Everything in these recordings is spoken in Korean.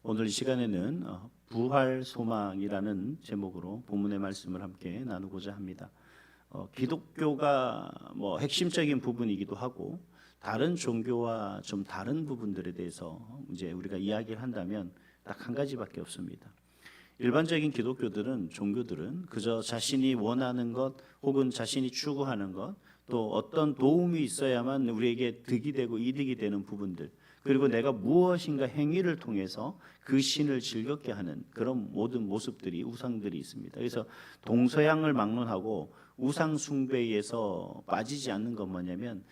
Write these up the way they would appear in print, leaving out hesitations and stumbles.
오늘 이 시간에는 부활 소망이라는 제목으로 본문의 말씀을 함께 나누고자 합니다. 기독교가 핵심적인 부분이기도 하고 다른 종교와 좀 다른 부분들에 대해서 이제 우리가 이야기를 한다면 딱 한 가지밖에 없습니다. 일반적인 기독교들은 종교들은 그저 자신이 원하는 것 혹은 자신이 추구하는 것, 또 어떤 도움이 있어야만 우리에게 득이 되고 이득이 되는 부분들, 그리고 내가 무엇인가 행위를 통해서 그 신을 즐겁게 하는 그런 모든 모습들이, 우상들이 있습니다. 그래서 동서양을 막론하고 우상 숭배에서 빠지지 않는 건 뭐냐면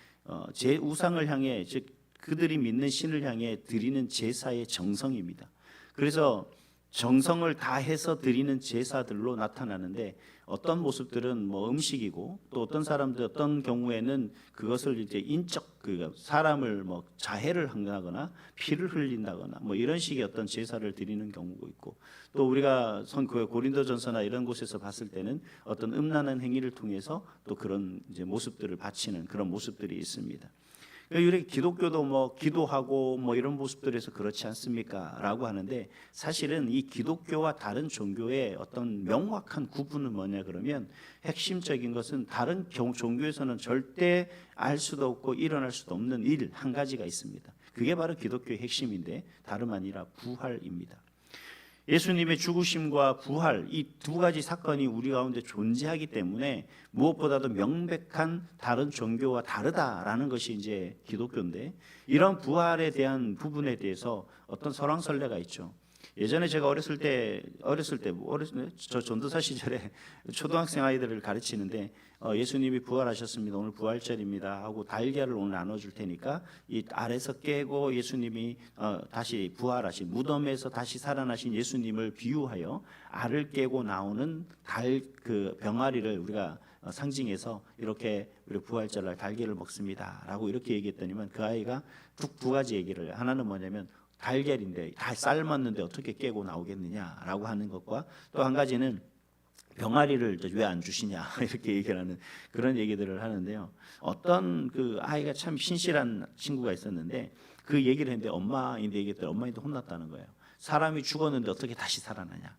제 우상을 향해, 즉 그들이 믿는 신을 향해 드리는 제사의 정성입니다. 그래서 정성을 다해서 드리는 제사들로 나타나는데, 어떤 모습들은 음식이고, 또 어떤 사람들 어떤 경우에는 그것을 이제 인적, 사람을 자해를 한다거나 피를 흘린다거나 이런 식의 어떤 제사를 드리는 경우가 있고, 또 우리가 고린도전서나 이런 곳에서 봤을 때는 어떤 음란한 행위를 통해서 또 그런 이제 모습들을 바치는 그런 모습들이 있습니다. 우리 기독교도 기도하고 이런 모습들에서 그렇지 않습니까? 라고 하는데, 사실은 이 기독교와 다른 종교의 어떤 명확한 구분은 뭐냐 그러면, 핵심적인 것은 다른 종교에서는 절대 알 수도 없고 일어날 수도 없는 일 한 가지가 있습니다. 그게 바로 기독교의 핵심인데 다름 아니라 부활입니다. 예수님의 죽으심과 부활, 이 두 가지 사건이 우리 가운데 존재하기 때문에 무엇보다도 명백한 다른 종교와 다르다라는 것이 이제 기독교인데, 이런 부활에 대한 부분에 대해서 어떤 설왕설래가 있죠. 예전에 제가 어렸을 때 저 전도사 시절에 초등학생 아이들을 가르치는데, 예수님이 부활하셨습니다, 오늘 부활절입니다 하고 달걀을 오늘 나눠줄 테니까 이 알에서 깨고 예수님이 다시 부활하신, 무덤에서 다시 살아나신 예수님을 비유하여 알을 깨고 나오는 병아리를 우리가 상징해서 이렇게 우리 부활절날 달걀을 먹습니다라고 이렇게 얘기했더니만, 그 아이가 두 가지 얘기를, 하나는 뭐냐면 달걀인데 다 삶았는데 어떻게 깨고 나오겠느냐라고 하는 것과, 또 한 가지는 병아리를 왜 안 주시냐 이렇게 얘기를 하는 그런 얘기들을 하는데요. 어떤 그 아이가 참 신실한 친구가 있었는데, 그 얘기를 했는데 엄마인데 얘기했더니 엄마인데 혼났다는 거예요. 사람이 죽었는데 어떻게 다시 살아나냐,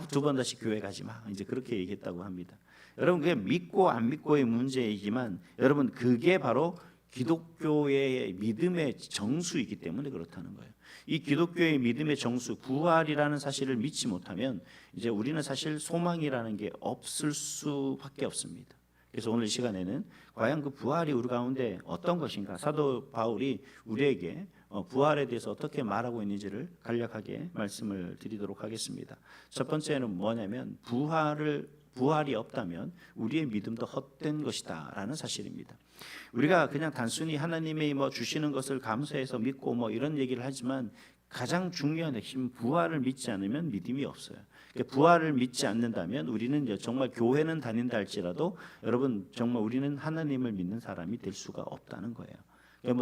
두 번 다시 교회 가지 마, 이제 그렇게 얘기했다고 합니다. 여러분, 그게 믿고 안 믿고의 문제이지만, 여러분 그게 바로 기독교의 믿음의 정수이기 때문에 그렇다는 거예요. 이 기독교의 믿음의 정수, 부활이라는 사실을 믿지 못하면 이제 우리는 사실 소망이라는 게 없을 수밖에 없습니다. 그래서 오늘 이 시간에는 과연 그 부활이 우리 가운데 어떤 것인가, 사도 바울이 우리에게 부활에 대해서 어떻게 말하고 있는지를 간략하게 말씀을 드리도록 하겠습니다. 첫 번째는 뭐냐면, 부활이 없다면 우리의 믿음도 헛된 것이다 라는 사실입니다. 우리가 그냥 단순히 하나님의 주시는 것을 감사해서 믿고 이런 얘기를 하지만, 가장 중요한 핵심은 부활을 믿지 않으면 믿음이 없어요. 부활을 믿지 않는다면 우리는 정말 교회는 다닌다 할지라도, 여러분 정말 우리는 하나님을 믿는 사람이 될 수가 없다는 거예요.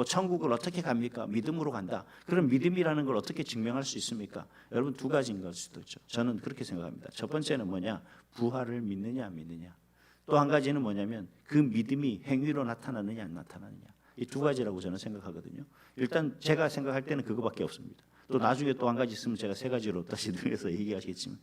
천국을 어떻게 갑니까? 믿음으로 간다. 그럼 믿음이라는 걸 어떻게 증명할 수 있습니까? 여러분, 두 가지인 걸 수도 있죠. 저는 그렇게 생각합니다. 첫 번째는 뭐냐? 부활을 믿느냐 안 믿느냐. 또 한 가지는 뭐냐면, 그 믿음이 행위로 나타나느냐 안 나타나느냐. 이 두 가지라고 저는 생각하거든요. 일단 제가 생각할 때는 그거밖에 없습니다. 또 나중에 또 한 가지 있으면 제가 세 가지로 다시 늘려서 얘기하시겠지만,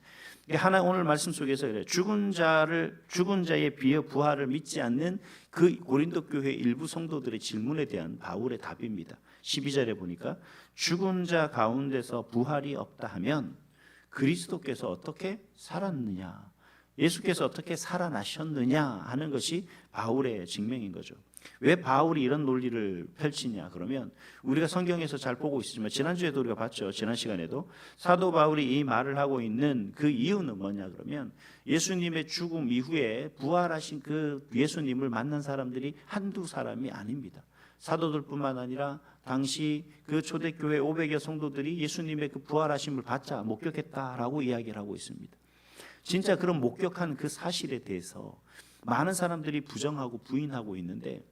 하나 오늘 말씀 속에서 그래요. 죽은 자에 비해 부활을 믿지 않는 그 고린도 교회 일부 성도들의 질문에 대한 바울의 답입니다. 12절에 보니까, 죽은 자 가운데서 부활이 없다 하면 그리스도께서 어떻게 살았느냐, 예수께서 어떻게 살아나셨느냐 하는 것이 바울의 증명인 거죠. 왜 바울이 이런 논리를 펼치냐 그러면, 우리가 성경에서 잘 보고 있지만, 지난주에도 우리가 봤죠. 지난 시간에도 사도 바울이 이 말을 하고 있는 그 이유는 뭐냐 그러면, 예수님의 죽음 이후에 부활하신 그 예수님을 만난 사람들이 한두 사람이 아닙니다. 사도들뿐만 아니라 당시 그 초대교회 500여 성도들이 예수님의 그 부활하심을 받자 목격했다라고 이야기를 하고 있습니다. 진짜 그런 목격한 그 사실에 대해서 많은 사람들이 부정하고 부인하고 있는데,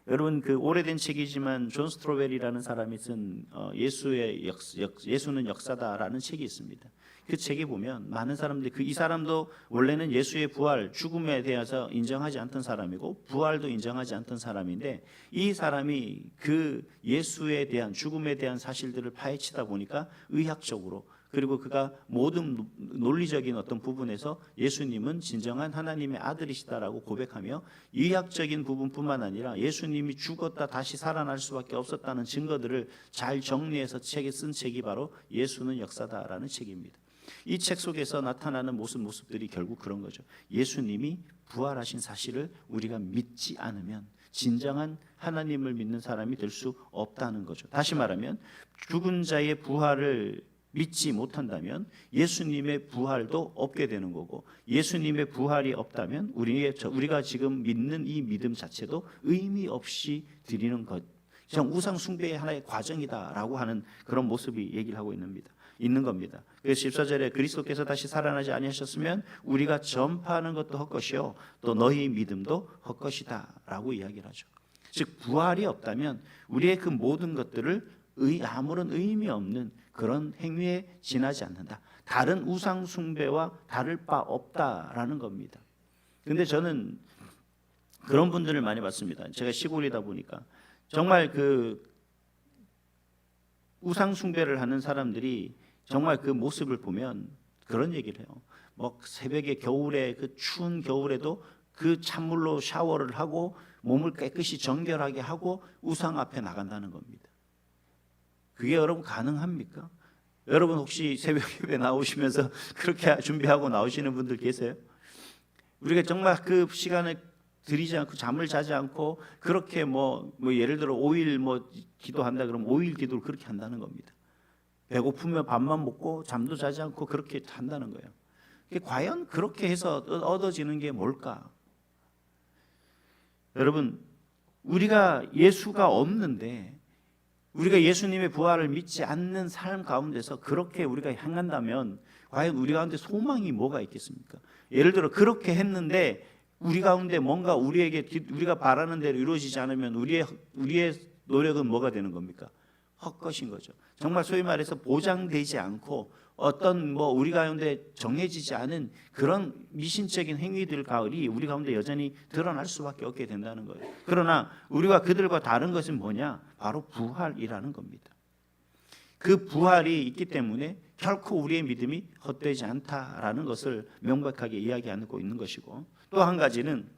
여러분 그 오래된 책이지만 존 스트로벨이라는 사람이 쓴 예수는 역사다라는 책이 있습니다. 그 책에 보면 많은 사람들이 이 사람도 원래는 예수의 부활, 죽음에 대해서 인정하지 않던 사람이고 부활도 인정하지 않던 사람인데 이 사람이 그 예수에 대한 죽음에 대한 사실들을 파헤치다 보니까 의학적으로 그리고 그가 모든 논리적인 어떤 부분에서 예수님은 진정한 하나님의 아들이시다라고 고백하며 의학적인 부분뿐만 아니라 예수님이 죽었다 다시 살아날 수밖에 없었다는 증거들을 잘 정리해서 책에 쓴 책이 바로 예수는 역사다라는 책입니다. 이 책 속에서 나타나는 모습들이 결국 그런 거죠. 예수님이 부활하신 사실을 우리가 믿지 않으면 진정한 하나님을 믿는 사람이 될 수 없다는 거죠. 다시 말하면 죽은 자의 부활을 믿지 못한다면 예수님의 부활도 없게 되는 거고 예수님의 부활이 없다면 우리가 지금 믿는 이 믿음 자체도 의미 없이 드리는 것, 그냥 우상 숭배의 하나의 과정이다라고 하는 그런 모습이 얘기를 하고 있는 겁니다. 그래서 14절에 그리스도께서 다시 살아나지 아니하셨으면 우리가 전파하는 것도 헛것이요 또 너희 믿음도 헛것이다라고 이야기를 하죠. 즉 부활이 없다면 우리의 그 모든 것들을 아무런 의미 없는 그런 행위에 지나지 않는다. 다른 우상 숭배와 다를 바 없다라는 겁니다. 근데 저는 그런 분들을 많이 봤습니다. 제가 시골이다 보니까 정말 그 우상 숭배를 하는 사람들이 정말 그 모습을 보면 그런 얘기를 해요. 뭐 새벽에 겨울에 그 추운 겨울에도 그 찬물로 샤워를 하고 몸을 깨끗이 정결하게 하고 우상 앞에 나간다는 겁니다. 그게 여러분 가능합니까? 여러분 혹시 새벽 예배 나오시면서 그렇게 준비하고 나오시는 분들 계세요? 우리가 정말 그 시간을 들이지 않고 잠을 자지 않고 그렇게 뭐 예를 들어 5일 기도한다 그러면 5일 기도를 그렇게 한다는 겁니다. 배고프면 밥만 먹고 잠도 자지 않고 그렇게 한다는 거예요. 과연 그렇게 해서 얻어지는 게 뭘까? 여러분 우리가 예수가 없는데 우리가 예수님의 부활을 믿지 않는 삶 가운데서 그렇게 우리가 향한다면 과연 우리 가운데 소망이 뭐가 있겠습니까? 예를 들어 그렇게 했는데 우리 가운데 뭔가 우리가 바라는 대로 이루어지지 않으면 우리의 노력은 뭐가 되는 겁니까? 헛것인 거죠. 정말 소위 말해서 보장되지 않고 어떤 우리 가운데 정해지지 않은 그런 미신적인 행위들 가을이 우리 가운데 여전히 드러날 수밖에 없게 된다는 거예요. 그러나 우리가 그들과 다른 것은 뭐냐? 바로 부활이라는 겁니다. 그 부활이 있기 때문에 결코 우리의 믿음이 헛되지 않다라는 것을 명백하게 이야기하고 있는 것이고 또 한 가지는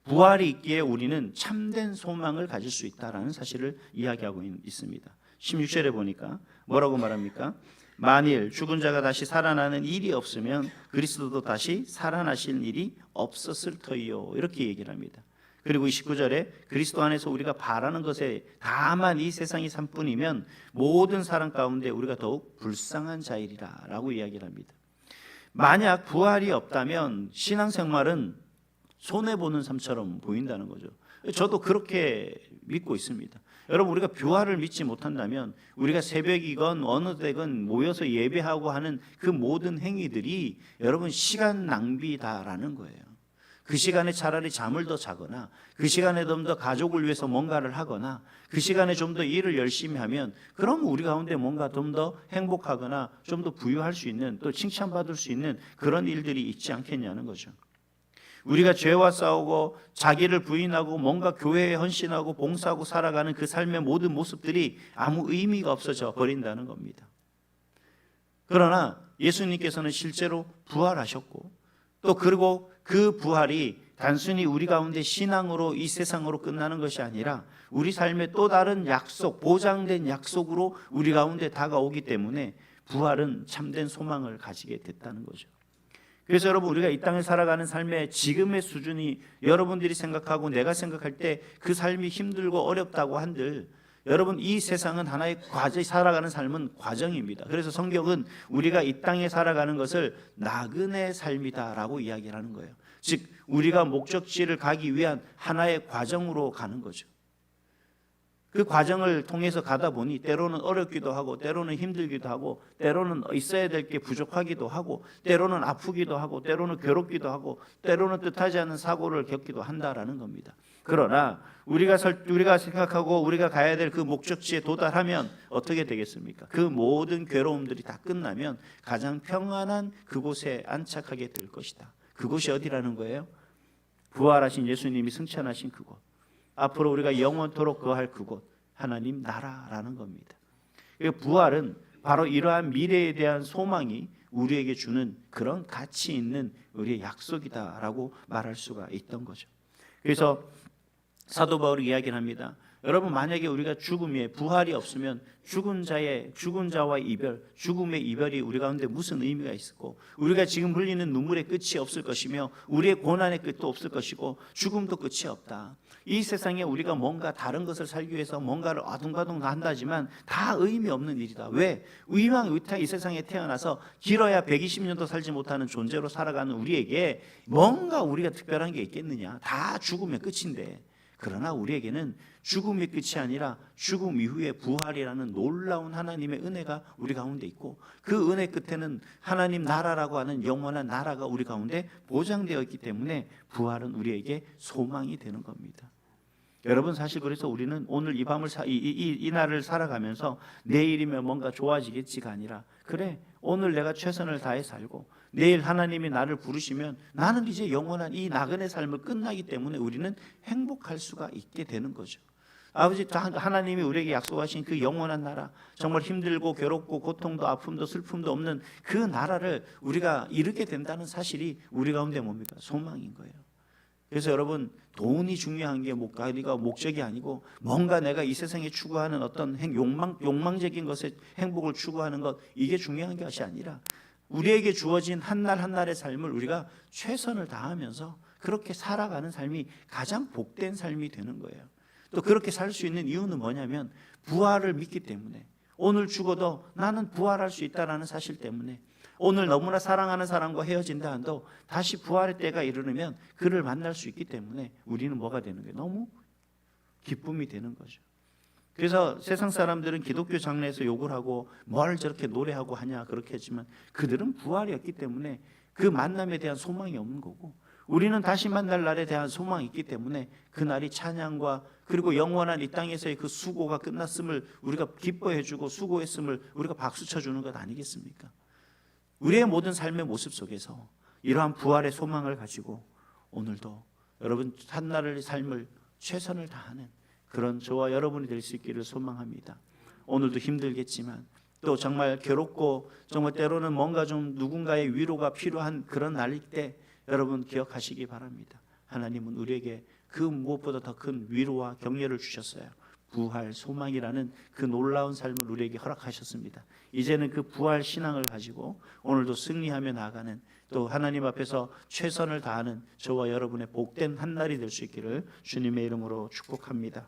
부활이 있기에 우리는 참된 소망을 가질 수 있다라는 사실을 이야기하고 있습니다. 16절에 보니까 뭐라고 말합니까? 만일 죽은 자가 다시 살아나는 일이 없으면 그리스도도 다시 살아나실 일이 없었을 터이요 이렇게 얘기를 합니다. 그리고 29절에 그리스도 안에서 우리가 바라는 것에 다만 이 세상이 산뿐이면 모든 사람 가운데 우리가 더욱 불쌍한 자이리라 라고 이야기를 합니다. 만약 부활이 없다면 신앙생활은 손해보는 삶처럼 보인다는 거죠. 저도 그렇게 믿고 있습니다. 여러분 우리가 부활을 믿지 못한다면 우리가 새벽이건 어느 때건 모여서 예배하고 하는 그 모든 행위들이 여러분 시간 낭비다라는 거예요. 그 시간에 차라리 잠을 더 자거나 그 시간에 좀 더 가족을 위해서 뭔가를 하거나 그 시간에 좀 더 일을 열심히 하면 그럼 우리 가운데 뭔가 좀 더 행복하거나 좀 더 부유할 수 있는 또 칭찬받을 수 있는 그런 일들이 있지 않겠냐는 거죠. 우리가 죄와 싸우고 자기를 부인하고 뭔가 교회에 헌신하고 봉사하고 살아가는 그 삶의 모든 모습들이 아무 의미가 없어져 버린다는 겁니다. 그러나 예수님께서는 실제로 부활하셨고 또 그리고 그 부활이 단순히 우리 가운데 신앙으로 이 세상으로 끝나는 것이 아니라 우리 삶의 또 다른 약속, 보장된 약속으로 우리 가운데 다가오기 때문에 부활은 참된 소망을 가지게 됐다는 거죠. 그래서 여러분 우리가 이 땅에 살아가는 삶의 지금의 수준이 여러분들이 생각하고 내가 생각할 때 그 삶이 힘들고 어렵다고 한들 여러분 이 세상은 하나의 살아가는 삶은 과정입니다. 그래서 성경은 우리가 이 땅에 살아가는 것을 나그네 삶이다라고 이야기를 하는 거예요. 즉 우리가 목적지를 가기 위한 하나의 과정으로 가는 거죠. 그 과정을 통해서 가다 보니 때로는 어렵기도 하고 때로는 힘들기도 하고 때로는 있어야 될 게 부족하기도 하고 때로는 아프기도 하고 때로는 괴롭기도 하고 때로는 뜻하지 않은 사고를 겪기도 한다라는 겁니다. 그러나 우리가 생각하고 우리가 가야 될 그 목적지에 도달하면 어떻게 되겠습니까? 그 모든 괴로움들이 다 끝나면 가장 평안한 그곳에 안착하게 될 것이다. 그곳이 어디라는 거예요? 부활하신 예수님이 승천하신 그곳, 앞으로 우리가 영원토록 거할 그곳, 하나님 나라라는 겁니다. 부활은 바로 이러한 미래에 대한 소망이 우리에게 주는 그런 가치 있는 우리의 약속이다라고 말할 수가 있던 거죠. 그래서 사도 바울이 이야기를 합니다. 여러분, 만약에 우리가 죽음에 부활이 없으면 죽은 자와의 이별, 죽음의 이별이 우리 가운데 무슨 의미가 있었고, 우리가 지금 흘리는 눈물의 끝이 없을 것이며 우리의 고난의 끝도 없을 것이고 죽음도 끝이 없다. 이 세상에 우리가 뭔가 다른 것을 살기 위해서 뭔가를 아둥바둥 한다지만 다 의미 없는 일이다. 왜? 위망위탁 이 세상에 태어나서 길어야 120년도 살지 못하는 존재로 살아가는 우리에게 뭔가 우리가 특별한 게 있겠느냐. 다 죽으면 끝인데. 그러나 우리에게는 죽음이 끝이 아니라 죽음 이후에 부활이라는 놀라운 하나님의 은혜가 우리 가운데 있고, 그 은혜 끝에는 하나님 나라라고 하는 영원한 나라가 우리 가운데 보장되어 있기 때문에 부활은 우리에게 소망이 되는 겁니다. 여러분, 사실 그래서 우리는 오늘 이 밤을 이 날을 살아가면서 내일이면 뭔가 좋아지겠지가 아니라, 그래 오늘 내가 최선을 다해 살고 내일 하나님이 나를 부르시면 나는 이제 영원한 이 나그네 삶을 끝나기 때문에 우리는 행복할 수가 있게 되는 거죠. 아버지 하나님이 우리에게 약속하신 그 영원한 나라, 정말 힘들고 괴롭고 고통도 아픔도 슬픔도 없는 그 나라를 우리가 이루게 된다는 사실이 우리 가운데 뭡니까? 소망인 거예요. 그래서 여러분, 돈이 중요한 게 목적이 아니고 뭔가 내가 이 세상에 추구하는 어떤 욕망적인 것의 행복을 추구하는 것, 이게 중요한 것이 아니라 우리에게 주어진 한날 한날의 삶을 우리가 최선을 다하면서 그렇게 살아가는 삶이 가장 복된 삶이 되는 거예요. 또 그렇게 살 수 있는 이유는 뭐냐면 부활을 믿기 때문에, 오늘 죽어도 나는 부활할 수 있다는 사실 때문에, 오늘 너무나 사랑하는 사람과 헤어진다 한도 다시 부활의 때가 이르면 그를 만날 수 있기 때문에 우리는 뭐가 되는 거예요? 너무 기쁨이 되는 거죠. 그래서 세상 사람들은 기독교 장례에서 욕을 하고 뭘 저렇게 노래하고 하냐 그렇게 했지만, 그들은 부활이었기 때문에 그 만남에 대한 소망이 없는 거고, 우리는 다시 만날 날에 대한 소망이 있기 때문에 그날이 찬양과 그리고 영원한 이 땅에서의 그 수고가 끝났음을 우리가 기뻐해주고 수고했음을 우리가 박수 쳐주는 것 아니겠습니까? 우리의 모든 삶의 모습 속에서 이러한 부활의 소망을 가지고 오늘도 여러분 한날의 삶을 최선을 다하는 그런 저와 여러분이 될 수 있기를 소망합니다. 오늘도 힘들겠지만 또 정말 괴롭고 정말 때로는 뭔가 좀 누군가의 위로가 필요한 그런 날일 때 여러분 기억하시기 바랍니다. 하나님은 우리에게 그 무엇보다 더 큰 위로와 격려를 주셨어요. 부활 소망이라는 그 놀라운 삶을 우리에게 허락하셨습니다. 이제는 그 부활 신앙을 가지고 오늘도 승리하며 나아가는, 또 하나님 앞에서 최선을 다하는 저와 여러분의 복된 한날이 될 수 있기를 주님의 이름으로 축복합니다.